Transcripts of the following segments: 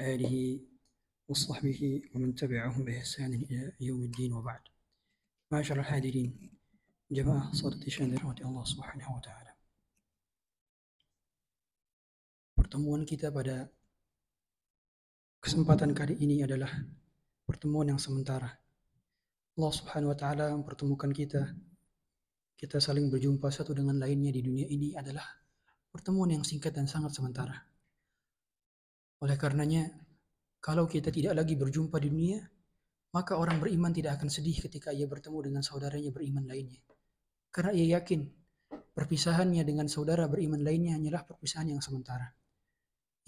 آله وصحبه ومن تبعهم بإحسان إلى يوم الدين وبعد. معاشر الحاضرين, jemaah salat isya yang dirahmati Allah Subhanahu wa taala. Pertemuan kita pada kesempatan kali ini adalah pertemuan yang sementara. Allah Subhanahu wa taala mempertemukan kita saling berjumpa satu dengan lainnya di dunia ini adalah pertemuan yang singkat dan sangat sementara. Oleh karenanya, kalau kita tidak lagi berjumpa di dunia, maka orang beriman tidak akan sedih ketika ia bertemu dengan saudaranya beriman lainnya. Karena ia yakin perpisahannya dengan saudara beriman lainnya hanyalah perpisahan yang sementara.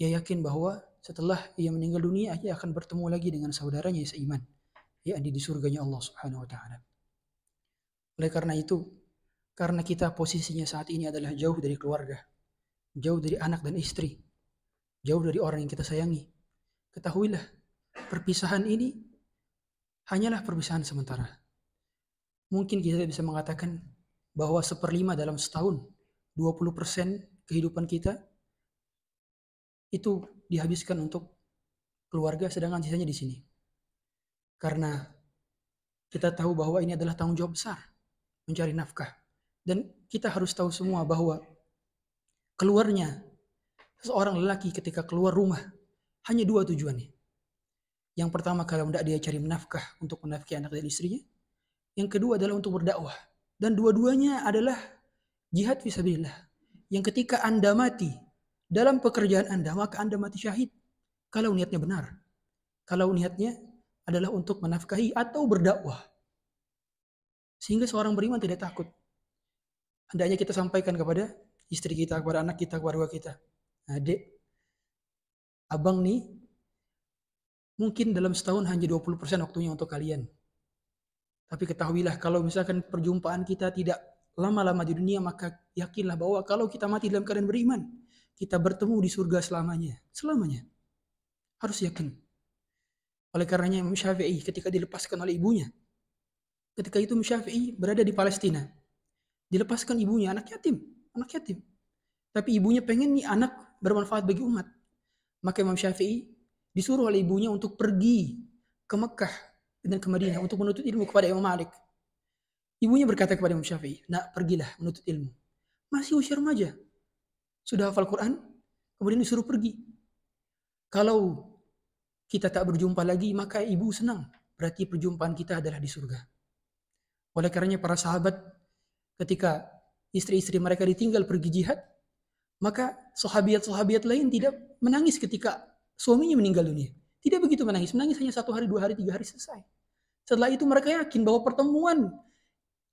Ia yakin bahwa setelah ia meninggal dunia, ia akan bertemu lagi dengan saudaranya seiman, yakni di surganya Allah Subhanahu wa taala. Oleh karena itu, karena kita posisinya saat ini adalah jauh dari keluarga, jauh dari anak dan istri, jauh dari orang yang kita sayangi, ketahuilah, perpisahan ini hanyalah perpisahan sementara. Mungkin kita bisa mengatakan bahwa 1/5 dalam setahun, 20% kehidupan kita itu dihabiskan untuk keluarga, sedangkan sisanya di sini. Karena kita tahu bahwa ini adalah tanggung jawab besar, mencari nafkah. Dan kita harus tahu semua bahwa keluarnya seorang lelaki ketika keluar rumah hanya 2 tujuannya. Yang pertama, kalau tidak dia cari menafkah untuk menafkahi anak dan istrinya. Yang kedua adalah untuk berdakwah. Dan dua-duanya adalah jihad fisabilillah. Yang ketika Anda mati dalam pekerjaan Anda, maka Anda mati syahid. Kalau niatnya benar. Kalau niatnya adalah untuk menafkahi atau berdakwah. Sehingga seorang beriman tidak takut. Hendaknya kita sampaikan kepada istri kita, kepada anak kita, keluarga kita. Adik, abang nih, mungkin dalam setahun hanya 20% waktunya untuk kalian. Tapi ketahuilah, kalau misalkan perjumpaan kita tidak lama-lama di dunia, maka yakinlah bahwa kalau kita mati dalam keadaan beriman, kita bertemu di surga selamanya. Selamanya. Harus yakin. Oleh karenanya Imam Syafi'i ketika dilepaskan oleh ibunya, ketika itu Imam Syafi'i berada di Palestina, dilepaskan ibunya, anak yatim. Tapi ibunya pengen nih anak bermanfaat bagi umat. Maka Imam Syafi'i disuruh oleh ibunya untuk pergi ke Mekah dan ke Madinah untuk menuntut ilmu kepada Imam Malik. Ibunya berkata kepada Imam Syafi'i, "Nak, pergilah menuntut ilmu." Masih usia remaja, sudah hafal Quran, kemudian disuruh pergi. Kalau kita tak berjumpa lagi, maka ibu senang. Berarti perjumpaan kita adalah di surga. Oleh karenanya para sahabat ketika istri-istri mereka ditinggal pergi jihad, maka sahabiat-sahabiat lain tidak menangis ketika suaminya meninggal dunia. Tidak begitu menangis hanya 1 hari, 2 hari, 3 hari selesai. Setelah itu mereka yakin bahwa pertemuan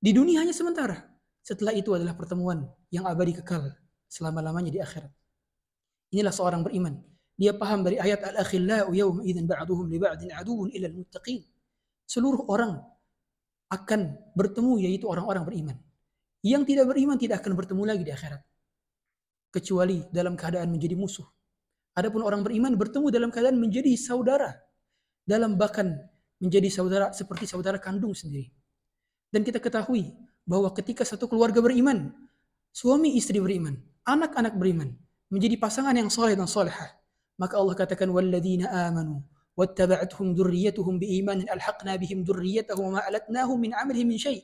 di dunia hanya sementara. Setelah itu adalah pertemuan yang abadi kekal selama-lamanya di akhirat. Inilah seorang beriman. Dia paham dari ayat al-akhillau yawma idzin ba'duhum li ba'din aduwwun ilal muttaqin. Seluruh orang akan bertemu, yaitu orang-orang beriman. Yang tidak beriman tidak akan bertemu lagi di akhirat, kecuali dalam keadaan menjadi musuh. Adapun orang beriman bertemu dalam keadaan menjadi saudara, dalam bahkan menjadi saudara seperti saudara kandung sendiri. Dan kita ketahui bahwa ketika satu keluarga beriman, suami istri beriman, anak-anak beriman, menjadi pasangan yang soleh dan solehah, maka Allah katakan walladzina amanu wattaba'athum dzurriyyatuhum biimanin alhaqna bihim dzurriyyatahum wa ma alatnahum min 'amalihim min syai'.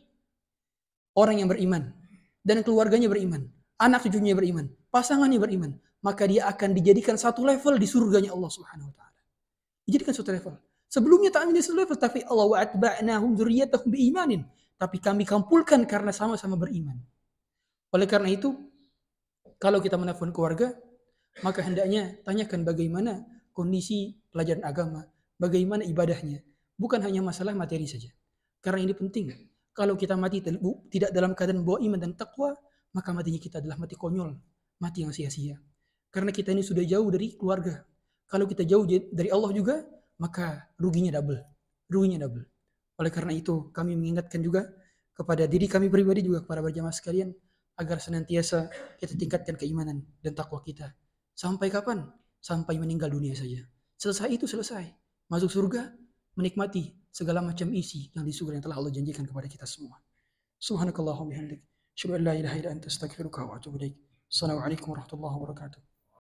Orang yang beriman dan keluarganya beriman, anak cucunya beriman, pasangannya beriman, maka dia akan dijadikan satu level di surganya Allah Subhanahu wa taala. Dijadikan satu level. Sebelumnya tak menjadi satu level, tapi Allah wa atba'nahum dzurriyyatahum biimanin, tapi kami kumpulkan karena sama-sama beriman. Oleh karena itu, kalau kita menelpon keluarga, maka hendaknya tanyakan bagaimana kondisi pelajaran agama, bagaimana ibadahnya, bukan hanya masalah materi saja. Karena ini penting. Kalau kita mati tidak dalam keadaan bawa iman dan takwa, maka matinya kita adalah mati konyol, mati yang sia-sia. Karena kita ini sudah jauh dari keluarga. Kalau kita jauh dari Allah juga, maka ruginya double. Oleh karena itu, kami mengingatkan juga kepada diri kami pribadi juga kepada berjamaah sekalian, agar senantiasa kita tingkatkan keimanan dan takwa kita. Sampai kapan? Sampai meninggal dunia saja. Selesai itu selesai. Masuk surga, menikmati segala macam isi yang di surga yang telah Allah janjikan kepada kita semua. Subhanakallahumma bihamdik, asyhadu an la ilaha illa anta astaghfiruka wa atubu ilaik. Assalamualaikum warahmatullahi wabarakatuh.